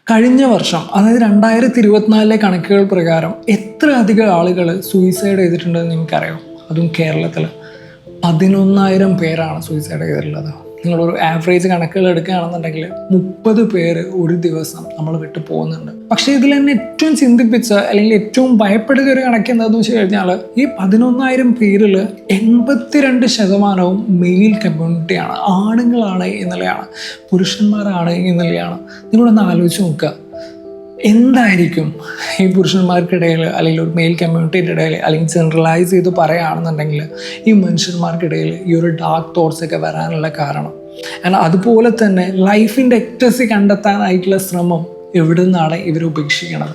കഴിഞ്ഞ വർഷം അതായത് 2024 കണക്കുകൾ പ്രകാരം എത്ര അധികം ആളുകൾ സൂയിസൈഡ് ചെയ്തിട്ടുണ്ടെന്ന് നിങ്ങൾക്കറിയാം? അതും കേരളത്തിൽ 11,000 പേരാണ് സൂയിസൈഡ് ചെയ്തിട്ടുള്ളത്. നിങ്ങളൊരു ആവറേജ് കണക്കുകൾ എടുക്കുകയാണെന്നുണ്ടെങ്കിൽ 30 പേര് ഒരു ദിവസം നമ്മൾ വിട്ടു പോകുന്നുണ്ട്. പക്ഷേ ഇതിൽ തന്നെ ഏറ്റവും ചിന്തിപ്പിച്ച അല്ലെങ്കിൽ ഏറ്റവും ഭയപ്പെടുന്ന ഒരു കണക്ക് എന്താണെന്ന് വെച്ച് കഴിഞ്ഞാൽ ഈ 11,000 പേരിൽ 82% മെയിൽ കമ്മ്യൂണിറ്റിയാണ്, ആണുങ്ങളാണ് എന്നുള്ളതാണ്, പുരുഷന്മാരാണ് എന്നുള്ളതാണ്. നിങ്ങളൊന്ന് ആലോചിച്ച് നോക്കുക, എന്തായിരിക്കും ഈ പുരുഷന്മാർക്കിടയിൽ അല്ലെങ്കിൽ ഒരു മെയിൽ കമ്മ്യൂണിറ്റിയുടെ ഇടയിൽ അല്ലെങ്കിൽ ജനറലൈസ് ചെയ്ത് പറയുകയാണെന്നുണ്ടെങ്കിൽ ഈ മനുഷ്യന്മാർക്കിടയിൽ ഈ ഒരു ഡാർക്ക് തോട്ട്സ് ഒക്കെ വരാനുള്ള കാരണം? അതുപോലെ തന്നെ ലൈഫിൻ്റെ എക്ടസി കണ്ടെത്താനായിട്ടുള്ള ശ്രമം എവിടെ നിന്നാണ് ഇവർ ഉപേക്ഷിക്കണത്?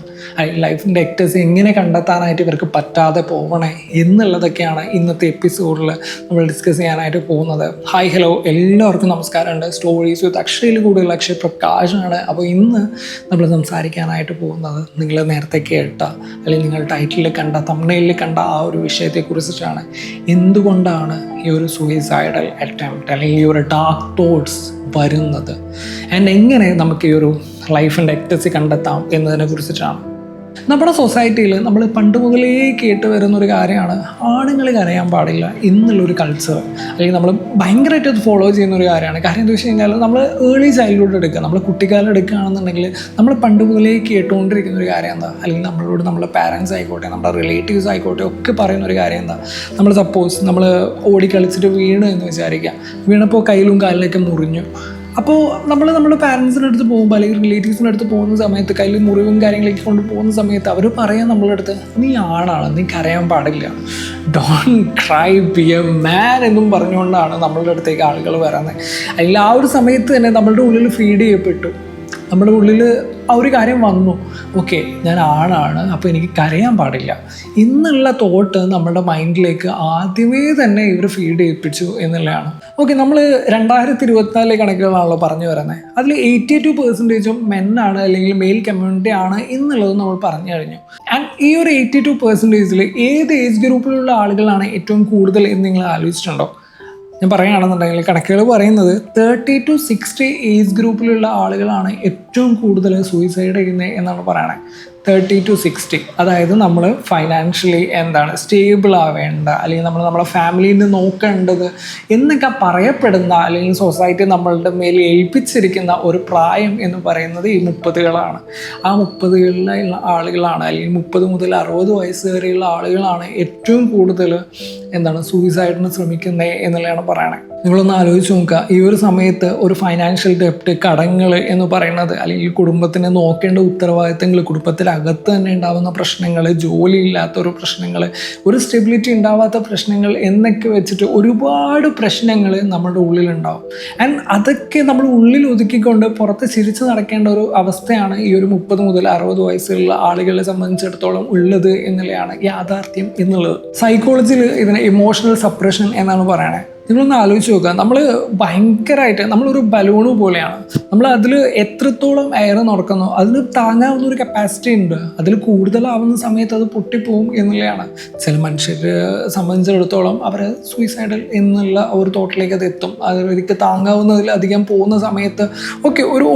ലൈഫിൻ്റെ എക്ടസി എങ്ങനെ കണ്ടെത്താനായിട്ട് ഇവർക്ക് പറ്റാതെ പോകണേ എന്നുള്ളതൊക്കെയാണ് ഇന്നത്തെ എപ്പിസോഡിൽ നമ്മൾ ഡിസ്കസ് ചെയ്യാനായിട്ട് പോകുന്നത്. ഹായ് ഹലോ, എല്ലാവർക്കും നമസ്കാരമുണ്ട്. സ്റ്റോറീസ് വിത്ത് അക്ഷയിൽ കൂടുതൽ അക്ഷയ് പ്രകാശാണ്. അപ്പോൾ ഇന്ന് നമ്മൾ സംസാരിക്കാനായിട്ട് പോകുന്നത് നിങ്ങൾ നേരത്തെ കേട്ട അല്ലെങ്കിൽ നിങ്ങൾ ടൈറ്റിലിൽ കണ്ട തംബ്നെയിലിൽ കണ്ട ആ ഒരു വിഷയത്തെക്കുറിച്ചിട്ടാണ്. എന്തുകൊണ്ടാണ് ഈ ഒരു സൂയിസൈഡൽ അറ്റംപ്റ്റ് അല്ലെങ്കിൽ ഈ ഒരു ഡാർക്ക് തോട്ട്സ് വരുന്നത്, ആൻഡ് എങ്ങനെ നമുക്ക് ഈ ഒരു ലൈഫിൻ്റെ എക്ടസി കണ്ടെത്താം എന്നതിനെ കുറിച്ചിട്ടാണ്. നമ്മുടെ സൊസൈറ്റിയിൽ നമ്മൾ പണ്ട് മുതലേ കേട്ട് വരുന്നൊരു കാര്യമാണ് ആണുങ്ങൾ കരയാൻ പാടില്ല എന്നുള്ളൊരു കൾച്ചർ, അല്ലെങ്കിൽ നമ്മൾ ഭയങ്കരമായിട്ട് അത് ഫോളോ ചെയ്യുന്ന ഒരു കാര്യമാണ്. കാര്യം എന്താ വെച്ച് കഴിഞ്ഞാൽ നമ്മൾ ഏർലി ചൈൽഡ്ഹുഡ് എടുക്കുക, നമ്മൾ കുട്ടിക്കാലം എടുക്കുകയാണെന്നുണ്ടെങ്കിൽ നമ്മൾ പണ്ട് മുതലേ കേട്ടുകൊണ്ടിരിക്കുന്ന ഒരു കാര്യം എന്താ, അല്ലെങ്കിൽ നമ്മളോട് നമ്മളെ പാരൻസ് ആയിക്കോട്ടെ നമ്മുടെ റിലേറ്റീവ്സ് ആയിക്കോട്ടെ ഒക്കെ പറയുന്ന ഒരു കാര്യം എന്താ, നമ്മൾ സപ്പോസ് നമ്മൾ ഓടിക്കളിച്ചിട്ട് വീണ് എന്ന് വിചാരിക്കുക, വീണപ്പോൾ കയ്യിലും കാലിലൊക്കെ മുറിഞ്ഞു. അപ്പോൾ നമ്മുടെ പാരൻസിൻ്റെ അടുത്ത് പോകുമ്പോൾ അല്ലെങ്കിൽ റിലേറ്റീവ്സിൻ്റെ അടുത്ത് പോകുന്ന സമയത്ത് കയ്യിൽ മുറിവും കാര്യങ്ങളൊക്കെ കൊണ്ട് പോകുന്ന സമയത്ത് അവർ പറയാൻ നമ്മളുടെ അടുത്ത്, നീ ആണാണ്, നീ കരയാൻ പാടില്ല, don't cry, B a man എന്നും പറഞ്ഞുകൊണ്ടാണ് നമ്മളുടെ അടുത്തേക്ക് ആളുകൾ വരുന്നത്. അല്ലെങ്കിൽ ആ ഒരു സമയത്ത് തന്നെ നമ്മളുടെ ഉള്ളിൽ ഫീഡ് ചെയ്യപ്പെട്ടു, നമ്മുടെ ഉള്ളിൽ ആ ഒരു കാര്യം വന്നു, ഓക്കെ ഞാൻ ആണാണ് അപ്പോൾ എനിക്ക് കരയാൻ പാടില്ല എന്നുള്ള തോട്ട് നമ്മുടെ മൈൻഡിലേക്ക് ആദ്യമേ തന്നെ ഇവർ ഫീഡ് ചെയ്യിപ്പിച്ചു എന്നുള്ളതാണ്. ഓക്കെ, നമ്മൾ 2024 കണക്കുകളാണല്ലോ പറഞ്ഞു വരുന്നത്. അതിൽ 82% മെന്നാണ് അല്ലെങ്കിൽ മെയിൽ കമ്മ്യൂണിറ്റി ആണ് എന്നുള്ളത് നമ്മൾ പറഞ്ഞു കഴിഞ്ഞു. ആൻഡ് ഈ ഒരു 82% ഏത് ഏജ് ഗ്രൂപ്പിലുള്ള ആളുകളാണ് ഏറ്റവും കൂടുതൽ എന്ന് നിങ്ങൾ ആലോചിച്ചിട്ടുണ്ടോ? ഞാൻ പറയുകയാണെന്നുണ്ടെങ്കിൽ കണക്കുകൾ പറയുന്നത് 30 to 60 ഏജ് ഗ്രൂപ്പിലുള്ള ആളുകളാണ് ഏറ്റവും കൂടുതൽ സൂയിസൈഡ് ചെയ്യുന്നത് എന്നാണ് പറയണത്. 30 to 60, അതായത് നമ്മൾ ഫൈനാൻഷ്യലി സ്റ്റേബിൾ ആവേണ്ട അല്ലെങ്കിൽ നമ്മളെ ഫാമിലിയിൽ നിന്ന് നോക്കേണ്ടത് എന്നൊക്കെ പറയപ്പെടുന്ന അല്ലെങ്കിൽ സൊസൈറ്റി നമ്മളുടെ മേൽ ഏൽപ്പിച്ചിരിക്കുന്ന ഒരു പ്രായം എന്ന് പറയുന്നത് ഈ 30കളാണ്. ആ 30കളിലുള്ള ആളുകളാണ് അല്ലെങ്കിൽ 30 മുതൽ 60 വയസ്സ് വരെയുള്ള ആളുകളാണ് ഏറ്റവും കൂടുതൽ സൂയിസൈഡിന് ശ്രമിക്കുന്നത് എന്നുള്ളതാണ് പറയണത്. നിങ്ങളൊന്ന് ആലോചിച്ച് നോക്കുക, ഈ ഒരു സമയത്ത് ഒരു ഫൈനാൻഷ്യൽ ഡെപ്റ്റ്, കടങ്ങൾ എന്ന് പറയുന്നത് അല്ലെങ്കിൽ കുടുംബത്തിനെ നോക്കേണ്ട ഉത്തരവാദിത്തങ്ങൾ, കുടുംബത്തിനകത്ത് തന്നെ ഉണ്ടാകുന്ന പ്രശ്നങ്ങൾ, ജോലിയില്ലാത്തൊരു പ്രശ്നങ്ങൾ, ഒരു സ്റ്റെബിലിറ്റി ഉണ്ടാവാത്ത പ്രശ്നങ്ങൾ എന്നൊക്കെ വെച്ചിട്ട് ഒരുപാട് പ്രശ്നങ്ങൾ നമ്മുടെ ഉള്ളിലുണ്ടാവും. ആൻഡ് അതൊക്കെ നമ്മൾ ഉള്ളിൽ ഒതുക്കിക്കൊണ്ട് പുറത്ത് ചിരിച്ച് നടക്കേണ്ട ഒരു അവസ്ഥയാണ് ഈ ഒരു 30 മുതൽ 60 വയസ്സുള്ള ആളുകളെ സംബന്ധിച്ചിടത്തോളം ഉള്ളത് എന്നുള്ളതാണ് യാഥാർത്ഥ്യം എന്നുള്ളത്. സൈക്കോളജിയിൽ ഇതിനെ ഇമോഷണൽ സപ്രഷൻ എന്നാണ് പറയണത്. നിങ്ങളൊന്ന് ആലോചിച്ച് നോക്കുക, നമ്മൾ ഭയങ്കരമായിട്ട് നമ്മളൊരു ബലൂണ് പോലെയാണ്. നമ്മൾ അതിൽ എത്രത്തോളം എയർ നിറക്കുന്നോ അതിന് താങ്ങാവുന്ന ഒരു കപ്പാസിറ്റി ഉണ്ട്. അതിൽ കൂടുതലാവുന്ന സമയത്ത് അത് പൊട്ടിപ്പോവും എന്നുള്ളതാണ്. ചില മനുഷ്യരെ സംബന്ധിച്ചിടത്തോളം അവർ സൂയിസൈഡൽ എന്നുള്ള ഒരു തോട്ടിലേക്ക് അത് എത്തും. അതിലേക്ക് താങ്ങാവുന്നതിൽ അധികം പോകുന്ന സമയത്ത് ഓക്കെ, ഒരു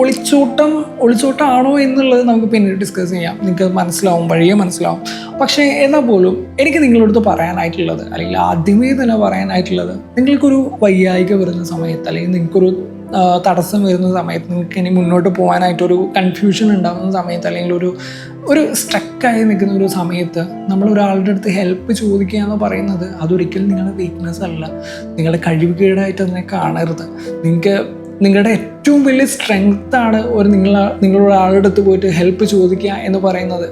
ഒളിച്ചോട്ടമാണോ എന്നുള്ളത് നമുക്ക് പിന്നീട് ഡിസ്കസ് ചെയ്യാം. നിങ്ങൾക്ക് മനസ്സിലാവും, വഴിയെ മനസ്സിലാവും. പക്ഷേ എന്നാൽ പോലും എനിക്ക് നിങ്ങളടുത്ത് പറയാനായിട്ടുള്ളത്, അല്ലെങ്കിൽ ആദ്യമേ തന്നെ പറയാനായിട്ടുള്ളത്, നിങ്ങൾക്കൊരു വയ്യായിക വരുന്ന സമയത്ത് അല്ലെങ്കിൽ നിങ്ങൾക്കൊരു തടസ്സം വരുന്ന സമയത്ത്, നിങ്ങൾക്ക് ഇനി മുന്നോട്ട് പോകാനായിട്ടൊരു കൺഫ്യൂഷൻ ഉണ്ടാകുന്ന സമയത്ത്, അല്ലെങ്കിൽ ഒരു സ്ട്രക്കായി നിൽക്കുന്ന ഒരു സമയത്ത് നമ്മൾ ഒരാളുടെ അടുത്ത് ഹെൽപ്പ് ചോദിക്കുക എന്ന് പറയുന്നത് അതൊരിക്കലും നിങ്ങളുടെ വീക്ക്നെസ് അല്ല, നിങ്ങളുടെ കഴിവുകേടായിട്ട് അതിനെ കാണരുത്. നിങ്ങളുടെ ഏറ്റവും വലിയ സ്ട്രെങ്ത്താണ് നിങ്ങളുടെ ആളുടെ അടുത്ത് പോയിട്ട് ഹെൽപ്പ് ചോദിക്കുക എന്ന് പറയുന്നത്.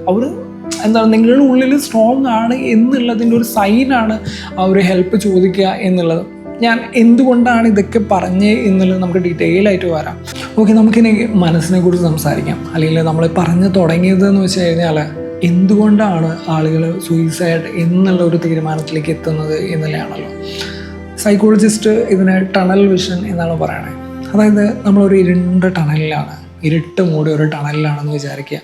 നിങ്ങളുടെ ഉള്ളിൽ സ്ട്രോങ് ആണ് എന്നുള്ളതിൻ്റെ ഒരു സൈനാണ് ആ ഒരു ഹെൽപ്പ് ചോദിക്കുക എന്നുള്ളത്. ഞാൻ എന്തുകൊണ്ടാണ് ഇതൊക്കെ പറഞ്ഞേ എന്നുള്ളത് നമുക്ക് ഡീറ്റെയിൽ ആയിട്ട് വരാം. ഓക്കെ, നമുക്കിനി മനസ്സിനെ കുറിച്ച് സംസാരിക്കാം. അല്ലെങ്കിൽ നമ്മൾ പറഞ്ഞു തുടങ്ങിയതെന്ന് വെച്ച് കഴിഞ്ഞാൽ എന്തുകൊണ്ടാണ് ആളുകൾ സൂയിസൈഡ് എന്നുള്ള ഒരു തീരുമാനത്തിലേക്ക് എത്തുന്നത് എന്നുള്ളതാണല്ലോ. സൈക്കോളജിസ്റ്റ് ഇതിനെ ടണൽ വിഷൻ എന്നാണ് പറയണത്. അതായത് നമ്മളൊരു ഇരുട്ട് മൂടി ഒരു ടണലിലാണെന്ന് വിചാരിക്കുക.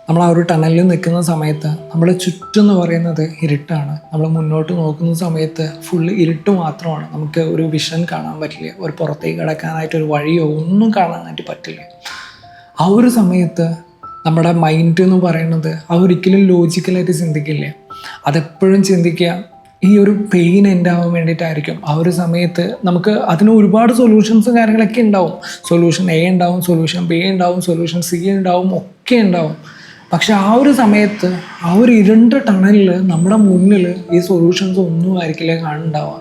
നമ്മൾ ആ ഒരു ടണലിൽ നിൽക്കുന്ന സമയത്ത് നമ്മുടെ ചുറ്റും എന്ന് പറയുന്നത് ഇരുട്ടാണ്. നമ്മൾ മുന്നോട്ട് നോക്കുന്ന സമയത്ത് ഫുള്ള് ഇരുട്ട് മാത്രമാണ്. നമുക്ക് ഒരു വിഷൻ കാണാൻ പറ്റില്ല, ഒരു പുറത്തേക്ക് കിടക്കാനായിട്ടൊരു വഴിയോ ഒന്നും കാണാനായിട്ട് പറ്റില്ല. ആ ഒരു സമയത്ത് നമ്മുടെ മൈൻഡ് എന്ന് പറയുന്നത് അതൊരിക്കലും ലോജിക്കലായിട്ട് ചിന്തിക്കില്ല. അതെപ്പോഴും ചിന്തിക്കുക ഈ ഒരു പെയിൻ എൻഡ് ആവാൻ വേണ്ടിയിട്ടായിരിക്കും. ആ ഒരു സമയത്ത് നമുക്ക് അതിന് ഒരുപാട് സൊല്യൂഷൻസും കാര്യങ്ങളൊക്കെ ഉണ്ടാവും. സൊല്യൂഷൻ എ ഉണ്ടാവും, സൊല്യൂഷൻ ബി ഉണ്ടാവും, സൊല്യൂഷൻ സി ഉണ്ടാവും, ഒക്കെ ഉണ്ടാവും. പക്ഷെ ആ ഒരു സമയത്ത് ആ ഒരു ഇരുണ്ട ടണലിൽ നമ്മുടെ മുന്നിൽ ഈ സൊല്യൂഷൻസ് ഒന്നും ആയിരിക്കില്ല കാണുന്നുണ്ടാവുക.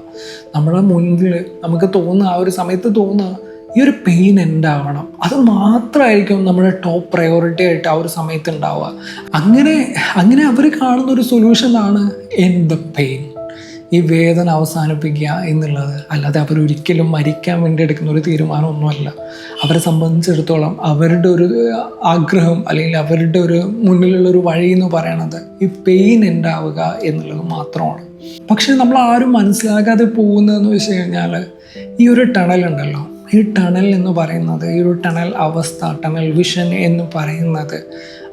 നമ്മുടെ മുന്നിൽ നമുക്ക് തോന്നുക, ആ ഒരു സമയത്ത് തോന്നുക ഈ ഒരു പെയിൻ എൻഡ് ആവണം. അത് മാത്രമായിരിക്കും നമ്മുടെ ടോപ്പ് പ്രയോറിറ്റി ആയിട്ട് ആ ഒരു സമയത്ത് ഉണ്ടാവുക. അങ്ങനെ അവർ കാണുന്ന ഒരു സൊല്യൂഷനാണ് എൻഡ് ദ പെയിൻ, ഈ വേദന അവസാനിപ്പിക്കുക എന്നുള്ളത്. അല്ലാതെ അവരൊരിക്കലും മരിക്കാൻ വേണ്ടി എടുക്കുന്ന ഒരു തീരുമാനമൊന്നുമല്ല. അവരെ സംബന്ധിച്ചിടത്തോളം അവരുടെ ഒരു ആഗ്രഹം അല്ലെങ്കിൽ അവരുടെ ഒരു മുന്നിലുള്ളൊരു വഴി എന്ന് പറയണത് ഈ പെയിൻ എൻഡ് ആവുക എന്നുള്ളത് മാത്രമാണ്. പക്ഷെ നമ്മൾ ആരും മനസ്സിലാക്കാതെ പോകുന്നതെന്ന് വെച്ച് കഴിഞ്ഞാൽ ഈ ഒരു ടണലുണ്ടല്ലോ, ഈ ടണൽ എന്ന് പറയുന്നത്, ഈ ഒരു ടണൽ അവസ്ഥ, ടണൽ വിഷൻ എന്ന് പറയുന്നത്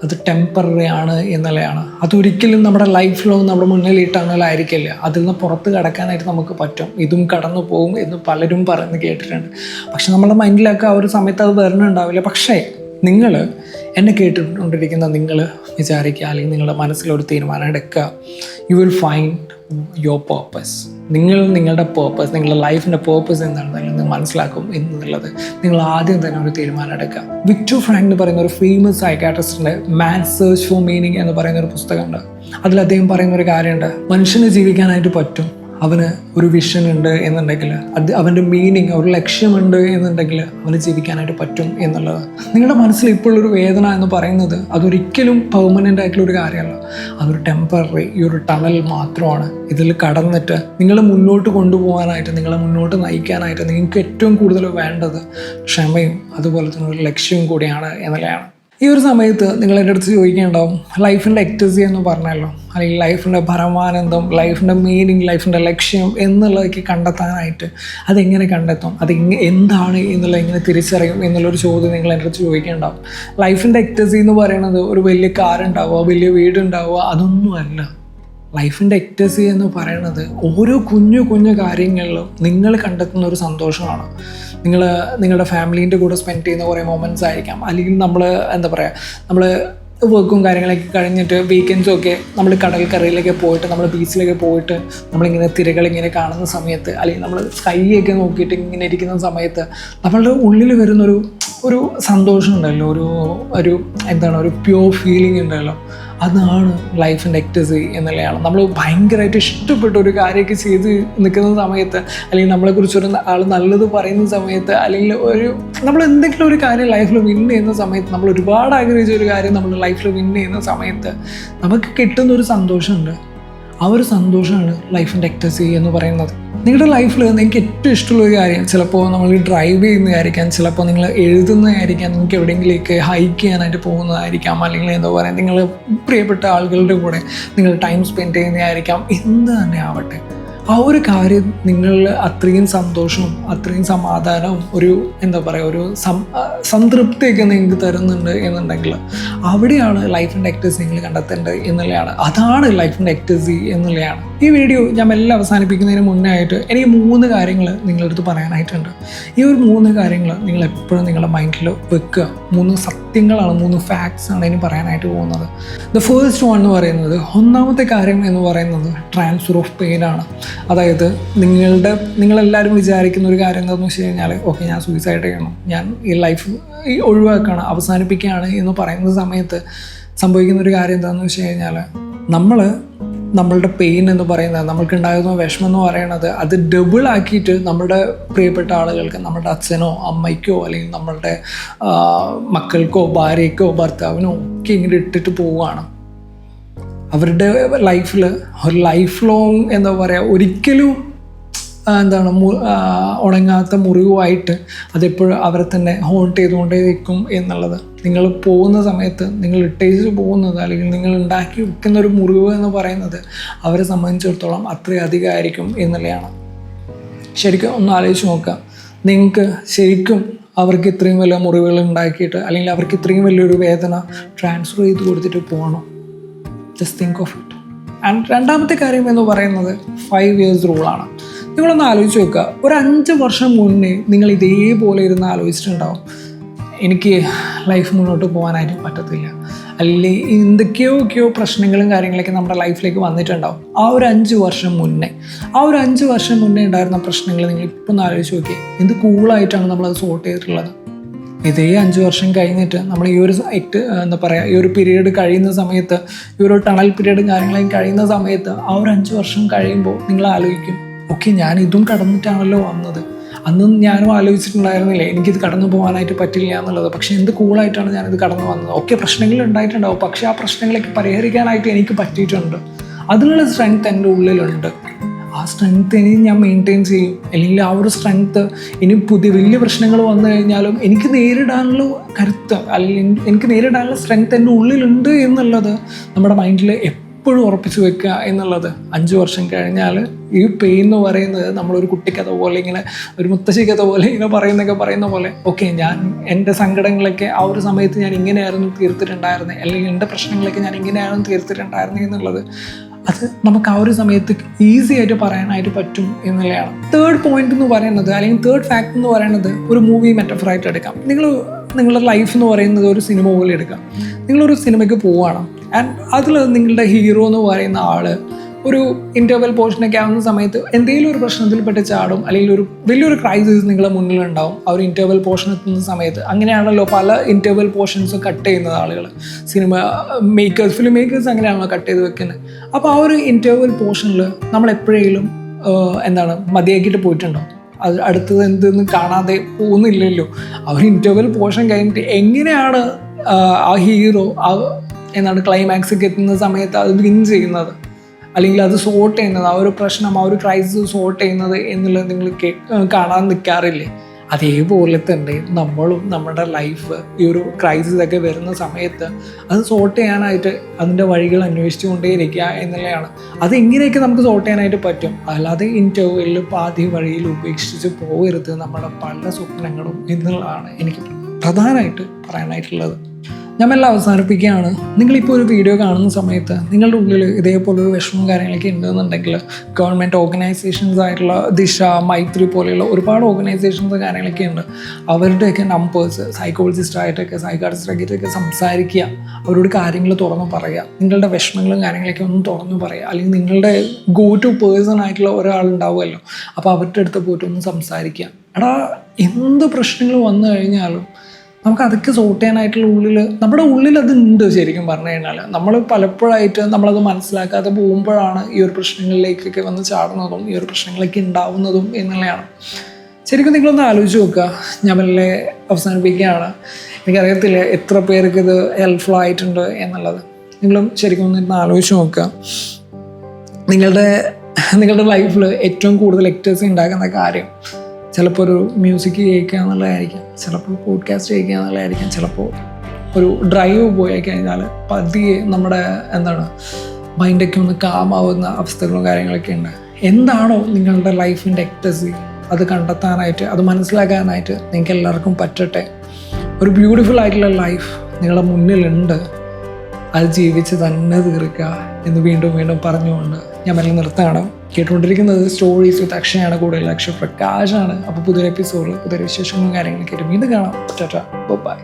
അത് ടെമ്പററി ആണ് എന്നുള്ളതാണ്. അതൊരിക്കലും നമ്മുടെ ലൈഫ് ലോങ് നമ്മുടെ മുന്നിൽ ഈ ടണലായിരിക്കില്ല. അതിൽ നിന്ന് പുറത്ത് കടക്കാനായിട്ട് നമുക്ക് പറ്റും. ഇതും കടന്നു പോകും എന്ന് പലരും പറഞ്ഞ് കേട്ടിട്ടുണ്ട്. പക്ഷെ നമ്മുടെ മൈൻഡിലൊക്കെ ആ ഒരു സമയത്ത് അത് വരുന്നുണ്ടാവില്ല. പക്ഷേ നിങ്ങൾ എന്നെ കേട്ടിട്ടുകൊണ്ടിരിക്കുന്ന നിങ്ങൾ വിചാരിക്കുക, അല്ലെങ്കിൽ നിങ്ങളുടെ മനസ്സിലൊരു തീരുമാനം എടുക്കുക, you will find your purpose. നിങ്ങളുടെ പേർപ്പസ്, നിങ്ങളുടെ ലൈഫിൻ്റെ പേർപ്പസ് എന്താണെന്ന് നിങ്ങൾ മനസ്സിലാക്കും എന്നുള്ളത് നിങ്ങൾ ആദ്യം തന്നെ ഒരു തീരുമാനം എടുക്കുക. വിക്ടർ ഫ്രാങ്ക് എന്ന് പറയുന്ന ഒരു ഫേമസ് സൈക്കാട്രിസ്റ്റിൻ്റെ മാൻസ് സെർച്ച് ഫോർ മീനിങ് എന്ന് പറയുന്ന ഒരു പുസ്തകമുണ്ട്. അതിൽ അദ്ദേഹം പറയുന്ന ഒരു കാര്യമുണ്ട്, മനുഷ്യന് ജീവിക്കാനായിട്ട് പറ്റും. അവന് ഒരു വിഷൻ ഉണ്ട് എന്നുണ്ടെങ്കിൽ, അവൻ്റെ മീനിങ്, ഒരു ലക്ഷ്യമുണ്ട് എന്നുണ്ടെങ്കിൽ അവന് ജീവിക്കാനായിട്ട് പറ്റും എന്നുള്ളത്. നിങ്ങളുടെ മനസ്സിൽ ഇപ്പോഴൊരു വേദന എന്ന് പറയുന്നത് അതൊരിക്കലും പെർമനൻ്റ് ആയിട്ടുള്ളൊരു കാര്യമല്ല. അതൊരു ടെമ്പററി, ഈ ഒരു ടണൽ മാത്രമാണ്. ഇതിൽ കടന്നിട്ട് നിങ്ങളെ മുന്നോട്ട് കൊണ്ടുപോകാനായിട്ട്, നിങ്ങളെ മുന്നോട്ട് നയിക്കാനായിട്ട് നിങ്ങൾക്ക് ഏറ്റവും കൂടുതൽ വേണ്ടത് ക്ഷമയും അതുപോലെ തന്നെ ഒരു ലക്ഷ്യവും കൂടിയാണ് എന്നുള്ളതാണ്. ഈ ഒരു സമയത്ത് നിങ്ങൾ എൻ്റെ അടുത്ത് ചോദിക്കേണ്ടാവും, ലൈഫിൻ്റെ എക്ടസി എന്ന് പറഞ്ഞല്ലോ, അല്ലെങ്കിൽ ലൈഫിൻ്റെ പരമാനന്ദം, ലൈഫിൻ്റെ മീനിങ്, ലൈഫിൻ്റെ ലക്ഷ്യം എന്നുള്ളതൊക്കെ കണ്ടെത്താനായിട്ട് അതെങ്ങനെ കണ്ടെത്തും, എന്താണ് എന്നുള്ളത് എങ്ങനെ തിരിച്ചറിയും എന്നുള്ളൊരു ചോദ്യം നിങ്ങൾ എൻ്റെ അടുത്ത് ചോദിക്കേണ്ടാവും. ലൈഫിൻ്റെ എക്ടസി എന്ന് പറയുന്നത് ഒരു വലിയ കാർ ഉണ്ടാവുക, വലിയ വീടുണ്ടാവുക, അതൊന്നുമല്ല. ലൈഫിൻ്റെ എക്ടസി എന്ന് പറയുന്നത് ഓരോ കുഞ്ഞു കുഞ്ഞു കാര്യങ്ങളിലും നിങ്ങൾ കണ്ടെത്തുന്ന ഒരു സന്തോഷമാണ്. നിങ്ങളുടെ ഫാമിലീൻ്റെ കൂടെ സ്പെൻഡ് ചെയ്യുന്ന കുറേ മൊമെൻറ്റ്സ് ആയിരിക്കാം. അല്ലെങ്കിൽ നമ്മൾ വർക്കും കാര്യങ്ങളൊക്കെ കഴിഞ്ഞിട്ട് വീക്കെൻഡ്സൊക്കെ നമ്മൾ കടൽക്കരയിലൊക്കെ പോയിട്ട്, നമ്മൾ ബീച്ചിലൊക്കെ പോയിട്ട് നമ്മളിങ്ങനെ തിരകളിങ്ങനെ കാണുന്ന സമയത്ത്, അല്ലെങ്കിൽ നമ്മൾ സ്കൈയൊക്കെ നോക്കിയിട്ട് ഇങ്ങനെ ഇരിക്കുന്ന സമയത്ത് നമ്മളുടെ ഉള്ളിൽ വരുന്നൊരു സന്തോഷം ഉണ്ടല്ലോ, ഒരു പ്യൂർ ഫീലിംഗ് ഉണ്ടല്ലോ, അതാണ് ലൈഫിൻ്റെ എക്ടസി എന്നുള്ളതാണ്. നമ്മൾ ഭയങ്കരമായിട്ട് ഇഷ്ടപ്പെട്ട ഒരു കാര്യമൊക്കെ ചെയ്ത് നിൽക്കുന്ന സമയത്ത്, അല്ലെങ്കിൽ നമ്മളെക്കുറിച്ചൊരു ആൾ നല്ലത് പറയുന്ന സമയത്ത്, അല്ലെങ്കിൽ നമ്മൾ എന്തെങ്കിലും ഒരു കാര്യം ലൈഫിൽ വിൻ ചെയ്യുന്ന സമയത്ത്, നമ്മൾ ഒരുപാട് ആഗ്രഹിച്ച ഒരു കാര്യം നമ്മൾ ലൈഫിൽ വിൻ ചെയ്യുന്ന സമയത്ത് നമുക്ക് കിട്ടുന്നൊരു സന്തോഷമുണ്ട്. ആ ഒരു സന്തോഷമാണ് ലൈഫിൻ്റെ എക്ടസി എന്ന് പറയുന്നത്. നിങ്ങളുടെ ലൈഫിൽ നിങ്ങൾക്ക് ഏറ്റവും ഇഷ്ടമുള്ളൊരു കാര്യം, ചിലപ്പോൾ നമ്മൾ ഡ്രൈവ് ചെയ്യുന്നതായിരിക്കാം, ചിലപ്പോൾ നിങ്ങൾ എഴുതുന്നതായിരിക്കാം, നിങ്ങൾക്ക് എവിടെയെങ്കിലേക്ക് ഹൈക്ക് ചെയ്യാനായിട്ട് പോകുന്നതായിരിക്കാം, അല്ലെങ്കിൽ നിങ്ങൾ പ്രിയപ്പെട്ട ആളുകളുടെ കൂടെ നിങ്ങൾ ടൈം സ്പെൻഡ് ചെയ്യുന്നതായിരിക്കാം. എന്ത് തന്നെ ആവട്ടെ, ആ ഒരു കാര്യം നിങ്ങളിൽ അത്രയും സന്തോഷവും അത്രയും സമാധാനവും ഒരു സംതൃപ്തിയൊക്കെ നിങ്ങൾക്ക് തരുന്നുണ്ട് എന്നുണ്ടെങ്കിൽ അവിടെയാണ് ലൈഫിൻ്റെ എക്ടസി നിങ്ങൾ കണ്ടെത്തേണ്ടത് എന്നുള്ളതാണ്. അതാണ് ലൈഫിൻ്റെ എക്ടസി എന്നുള്ളതാണ്. ഈ വീഡിയോ ഞാൻ എല്ലാം അവസാനിപ്പിക്കുന്നതിന് മുന്നേ ആയിട്ട് എനിക്ക് 3 കാര്യങ്ങൾ നിങ്ങളുടെ അടുത്ത് പറയാനായിട്ടുണ്ട്. ഈ ഒരു 3 കാര്യങ്ങൾ നിങ്ങൾ എപ്പോഴും നിങ്ങളുടെ മൈൻഡിൽ വെക്കുക. 3 സത്യങ്ങളാണ്, 3 ഫാക്ട്സ് ആണ് ഇനി പറയാനായിട്ട് പോകുന്നത്. ദ ഫസ്റ്റ് വൺ എന്ന് പറയുന്നത്, ഒന്നാമത്തെ കാര്യം എന്ന് പറയുന്നത് ട്രാൻസ്ഫർ ഓഫ് പെയിൻ ആണ്. അതായത് നിങ്ങളെല്ലാവരും വിചാരിക്കുന്ന ഒരു കാര്യം എന്താണെന്ന് വെച്ച് കഴിഞ്ഞാൽ, ഓക്കെ ഞാൻ സൂയിസൈഡ് ചെയ്യണം, ഞാൻ ഈ ലൈഫ് ഒഴിവാക്കുകയാണ്, അവസാനിപ്പിക്കുകയാണ് എന്ന് പറയുന്ന സമയത്ത് സംഭവിക്കുന്ന ഒരു കാര്യം എന്താണെന്ന് വെച്ച് കഴിഞ്ഞാൽ, നമ്മളുടെ പെയിൻ എന്ന് പറയുന്നത്, നമ്മൾക്കുണ്ടാകുന്ന വിഷമം എന്ന് പറയുന്നത്, അത് ഡബിൾ ആക്കിയിട്ട് നമ്മുടെ പ്രിയപ്പെട്ട ആളുകൾക്ക്, നമ്മുടെ അച്ഛനോ അമ്മയ്ക്കോ അല്ലെങ്കിൽ നമ്മളുടെ മക്കൾക്കോ ഭാര്യയ്ക്കോ ഭർത്താവിനോ ഒക്കെ ഇങ്ങനെ ഇട്ടിട്ട് പോവുകയാണ്. അവരുടെ ലൈഫിൽ ഒരു ലൈഫ് ലോങ് ഒരിക്കലും ഉണങ്ങാത്ത മുറിവായിട്ട് അതെപ്പോഴും അവരെ തന്നെ ഹോൾട്ട് ചെയ്തുകൊണ്ടേ നിൽക്കും എന്നുള്ളത്. നിങ്ങൾ പോകുന്ന സമയത്ത് നിങ്ങൾ ഇട്ടേച്ച് പോകുന്നത്, അല്ലെങ്കിൽ നിങ്ങൾ ഉണ്ടാക്കി വെക്കുന്ന ഒരു മുറിവ് എന്ന് പറയുന്നത് അവരെ സംബന്ധിച്ചിടത്തോളം അത്രയും അധികമായിരിക്കും എന്നുള്ളതാണ്. ശരിക്കും ഒന്ന് ആലോചിച്ച് നോക്കുക, നിങ്ങൾക്ക് ശരിക്കും അവർക്ക് ഇത്രയും വലിയ മുറിവുകൾ ഉണ്ടാക്കിയിട്ട്, അല്ലെങ്കിൽ അവർക്ക് ഇത്രയും വലിയൊരു വേദന ട്രാൻസ്ഫർ ചെയ്ത് കൊടുത്തിട്ട് പോകണം? Just think of it. And രണ്ടാമത്തെ കാര്യം എന്ന് പറയുന്നത് 5 years റൂളാണ്. നിങ്ങളൊന്ന് ആലോചിച്ച് നോക്കുക, ഒരു 5 വർഷം മുന്നേ നിങ്ങൾ ഇതേപോലെ ഇരുന്ന് ആലോചിച്ചിട്ടുണ്ടാവും, എനിക്ക് ലൈഫ് മുന്നോട്ട് പോകാനായിട്ട് പറ്റത്തില്ല, അല്ലെങ്കിൽ എന്തൊക്കെയോ പ്രശ്നങ്ങളും കാര്യങ്ങളൊക്കെ നമ്മുടെ ലൈഫിലേക്ക് വന്നിട്ടുണ്ടാവും. ആ ഒരു 5 വർഷം മുന്നേ ഉണ്ടായിരുന്ന പ്രശ്നങ്ങൾ നിങ്ങൾ ഇപ്പം ഒന്ന് ആലോചിച്ച് നോക്കിയേ, എന്ത് കൂളായിട്ടാണ് നമ്മളത് സോർട്ട് ചെയ്തിട്ടുള്ളത്. ഇതേ 5 വർഷം കഴിഞ്ഞിട്ട് നമ്മൾ ഈ ഒരു എന്താ പറയുക, ഈ ഒരു പീരീഡ് കഴിയുന്ന സമയത്ത്, ഈ ഒരു ടണൽ പീരീഡും കാര്യങ്ങളൊക്കെ കഴിയുന്ന സമയത്ത്, ആ ഒരു 5 വർഷം കഴിയുമ്പോൾ നിങ്ങൾ ആലോചിക്കും, ഓക്കെ ഞാൻ ഇതും കടന്നിട്ടാണല്ലോ വന്നത്, അന്നും ഞാനും ആലോചിച്ചിട്ടുണ്ടായിരുന്നില്ലേ എനിക്കിത് കടന്നു പോകാനായിട്ട് പറ്റില്ല എന്നുള്ളത്. പക്ഷേ എന്ത് കൂളായിട്ടാണ് ഞാനിത് കടന്നു വന്നത്. ഓക്കെ പ്രശ്നങ്ങൾ ഉണ്ടായിട്ടുണ്ടാവും, പക്ഷേ ആ പ്രശ്നങ്ങളൊക്കെ പരിഹരിക്കാനായിട്ട് എനിക്ക് പറ്റിയിട്ടുണ്ട്. അതിനുള്ള സ്ട്രെങ്ത് എൻ്റെ ഉള്ളിലുണ്ട്. ആ സ്ട്രെങ്ത് ഇനി ഞാൻ മെയിൻറ്റെയിൻ ചെയ്യും. അല്ലെങ്കിൽ ആ ഒരു സ്ട്രെങ്ത് ഇനി വലിയ പ്രശ്നങ്ങൾ വന്നു കഴിഞ്ഞാലും എനിക്ക് നേരിടാനുള്ള കരുത്ത്, അല്ലെങ്കിൽ എനിക്ക് നേരിടാനുള്ള സ്ട്രെങ്ത് എൻ്റെ ഉള്ളിലുണ്ട് എന്നുള്ളത് നമ്മുടെ മൈൻഡിൽ എപ്പോഴും ഉറപ്പിച്ച് വെക്കുക എന്നുള്ളത്. 5 വർഷം കഴിഞ്ഞാൽ ഈ പെയിൻ എന്ന് പറയുന്നത് നമ്മളൊരു കുട്ടിക്കഥ പോലെ, ഇങ്ങനെ ഒരു മുത്തശ്ശി കഥ പോലെ ഇങ്ങനെ പറയുന്ന പോലെ, ഓക്കെ ഞാൻ എൻ്റെ സങ്കടങ്ങളൊക്കെ ആ ഒരു സമയത്ത് ഞാൻ ഇങ്ങനെയായിരുന്നു തീർത്തിട്ടുണ്ടായിരുന്നത്, അല്ലെങ്കിൽ എൻ്റെ പ്രശ്നങ്ങളൊക്കെ ഞാൻ ഇങ്ങനെയായിരുന്നു തീർത്തിട്ടുണ്ടായിരുന്നത് എന്നുള്ളത് അത് നമുക്ക് ആ ഒരു സമയത്ത് ഈസി ആയിട്ട് പറയാനായിട്ട് പറ്റും എന്നുള്ളതാണ്. തേർഡ് പോയിന്റ് എന്ന് പറയുന്നത്, അല്ലെങ്കിൽ തേർഡ് ഫാക്ട് എന്ന് പറയുന്നത്, ഒരു മൂവി മെറ്റഫറായിട്ട് എടുക്കാം. നിങ്ങളുടെ ലൈഫ് എന്ന് പറയുന്നത് ഒരു സിനിമ പോലെ എടുക്കാം. നിങ്ങളൊരു സിനിമയ്ക്ക് പോവുകയാണ്, ആൻഡ് അതിൽ നിങ്ങളുടെ ഹീറോ എന്ന് പറയുന്ന ആൾ ഒരു ഇൻ്റർവെൽ പോർഷനൊക്കെ ആവുന്ന സമയത്ത് എന്തെങ്കിലും ഒരു പ്രശ്നത്തിൽപ്പെട്ട് ചാടും, അല്ലെങ്കിൽ ഒരു വലിയൊരു ക്രൈസിസ് നിങ്ങളുടെ മുന്നിലുണ്ടാവും ആ ഒരു ഇൻ്റർവെൽ പോർഷൻ എത്തുന്ന സമയത്ത്. അങ്ങനെയാണല്ലോ പല ഇൻ്റർവെൽ പോർഷൻസും കട്ട് ചെയ്യുന്നത് ആളുകൾ, ഫിലിം മേക്കേഴ്സ് അങ്ങനെയാണല്ലോ കട്ട് ചെയ്ത് വെക്കുന്നത്. അപ്പോൾ ആ ഒരു ഇൻ്റർവെൽ പോർഷനിൽ നമ്മൾ എപ്പോഴെങ്കിലും മതിയാക്കിയിട്ട് പോയിട്ടുണ്ടോ? അത് അടുത്തത് എന്തെന്ന് കാണാതെ പോകുന്നില്ലല്ലോ. ആ ഒരു ഇൻ്റർവെൽ പോർഷൻ കഴിഞ്ഞിട്ട് എങ്ങനെയാണ് ആ ഹീറോ ക്ലൈമാക്സൊക്കെ എത്തുന്ന സമയത്ത് അത് വിൻ ചെയ്യുന്നത്, അല്ലെങ്കിൽ അത് സോർട്ട് ചെയ്യുന്നത്, ആ ഒരു പ്രശ്നം, ആ ഒരു ക്രൈസിസ് സോർട്ട് ചെയ്യുന്നത് എന്നുള്ളത് നിങ്ങൾ കാണാൻ നിൽക്കാറില്ലേ? അതേപോലെ തന്നെ നമ്മളും നമ്മുടെ ലൈഫ് ഈ ഒരു ക്രൈസിസ് ഒക്കെ വരുന്ന സമയത്ത് അത് സോർട്ട് ചെയ്യാനായിട്ട് അതിൻ്റെ വഴികൾ അന്വേഷിച്ചു കൊണ്ടേയിരിക്കുക എന്നുള്ളതാണ്. അതെങ്ങനെയൊക്കെ നമുക്ക് സോർട്ട് ചെയ്യാനായിട്ട് പറ്റും. അല്ലാതെ ഇൻ്റർവെല്ലിൽ പാതി വഴിയിൽ ഉപേക്ഷിച്ച് പോകരുത് നമ്മുടെ പല സ്വപ്നങ്ങളും എന്നുള്ളതാണ് എനിക്ക് പ്രധാനമായിട്ട് പറയാനായിട്ടുള്ളത്. ഞാൻ എല്ലാം അവസാനിപ്പിക്കുകയാണ്. നിങ്ങളിപ്പോൾ ഒരു വീഡിയോ കാണുന്ന സമയത്ത് നിങ്ങളുടെ ഉള്ളിൽ ഇതേപോലൊരു വിഷമവും കാര്യങ്ങളൊക്കെ ഉണ്ടെന്നുണ്ടെങ്കിൽ, ഗവൺമെൻറ് ഓർഗനൈസേഷൻസ് ആയിട്ടുള്ള ദിശ, മൈത്രി പോലെയുള്ള ഒരുപാട് ഓർഗനൈസേഷൻസ് കാര്യങ്ങളൊക്കെ ഉണ്ട്. അവരുടെയൊക്കെ നമ്പേഴ്സ്, സൈക്കോളജിസ്റ്റായിട്ടൊക്കെ സൈക്കാട്രിസ്റ്റായിട്ടൊക്കെ സംസാരിക്കുക, അവരോട് കാര്യങ്ങൾ തുറന്നു പറയുക, നിങ്ങളുടെ വിഷമങ്ങളും കാര്യങ്ങളൊക്കെ ഒന്ന് തുറന്നു പറയുക. അല്ലെങ്കിൽ നിങ്ങളുടെ ഗോ ടു പേഴ്സൺ ആയിട്ടുള്ള ഒരാളുണ്ടാവുമല്ലോ, അപ്പോൾ അവരുടെ അടുത്ത് പോയിട്ട് ഒന്ന് സംസാരിക്കുക. എന്ത് പ്രശ്നങ്ങൾ വന്നു കഴിഞ്ഞാലും നമുക്ക് അതൊക്കെ സോർട്ട് ചെയ്യാനായിട്ടുള്ള നമ്മുടെ ഉള്ളിൽ അതുണ്ട്. ശരിക്കും പറഞ്ഞു കഴിഞ്ഞാൽ നമ്മൾ പലപ്പോഴായിട്ട് നമ്മളത് മനസ്സിലാക്കാതെ പോകുമ്പോഴാണ് ഈ ഒരു പ്രശ്നങ്ങളിലേക്കൊക്കെ വന്ന് ചാടുന്നതും ഈ ഒരു പ്രശ്നങ്ങളൊക്കെ ഉണ്ടാവുന്നതും എന്നുള്ളതാണ്. ശരിക്കും നിങ്ങളൊന്ന് ആലോചിച്ച് നോക്കുക. ഞാൻ മെല്ലെ അവസാനിപ്പിക്കുകയാണ്. എനിക്കറിയത്തില്ല എത്ര പേർക്ക് ഇത് ഹെൽപ്ഫുൾ ആയിട്ടുണ്ട് എന്നുള്ളത്. നിങ്ങളും ശരിക്കും ഒന്ന് ആലോചിച്ച് നോക്കുക. നിങ്ങളുടെ ലൈഫിൽ ഏറ്റവും കൂടുതൽ എക്റ്റേഴ്സ് ഉണ്ടാക്കുന്ന കാര്യം ചിലപ്പോൾ ഒരു മ്യൂസിക് കേൾക്കുക എന്നുള്ളതായിരിക്കാം, ചിലപ്പോൾ പോഡ്കാസ്റ്റ് കേൾക്കുക എന്നുള്ളതായിരിക്കാം, ചിലപ്പോൾ ഒരു ഡ്രൈവ് പോയി കഴിഞ്ഞാൽ പതിയെ നമ്മുടെ മൈൻഡൊക്കെ ഒന്ന് കാമാവുന്ന അവസ്ഥകളും കാര്യങ്ങളൊക്കെ ഉണ്ട്. എന്താണോ നിങ്ങളുടെ ലൈഫിൻ്റെ എക്ടസി അത് കണ്ടെത്താനായിട്ട്, അത് മനസ്സിലാക്കാനായിട്ട് നിങ്ങൾക്ക് എല്ലാവർക്കും പറ്റട്ടെ. ഒരു ബ്യൂട്ടിഫുൾ ആയിട്ടുള്ള ലൈഫ് നിങ്ങളുടെ മുന്നിലുണ്ട്, അത് ജീവിച്ച് തന്നെ തീർക്കുക എന്ന് വീണ്ടും പറഞ്ഞുകൊണ്ട് ഞാൻ മെല്ലെ നിർത്താണ്. കേട്ടുകൊണ്ടിരിക്കുന്നത് സ്റ്റോറീസ് വിത്ത് അക്ഷയാണ്, കൂടുതൽ അക്ഷയപ്രകാശാണ്. അപ്പോൾ പുതിയൊരു എപ്പിസോഡിൽ പുതിയൊരു വിശേഷങ്ങളും കാര്യങ്ങളൊക്കെ വീണ്ടും കാണാം. ടാറ്റാ, ബൈ.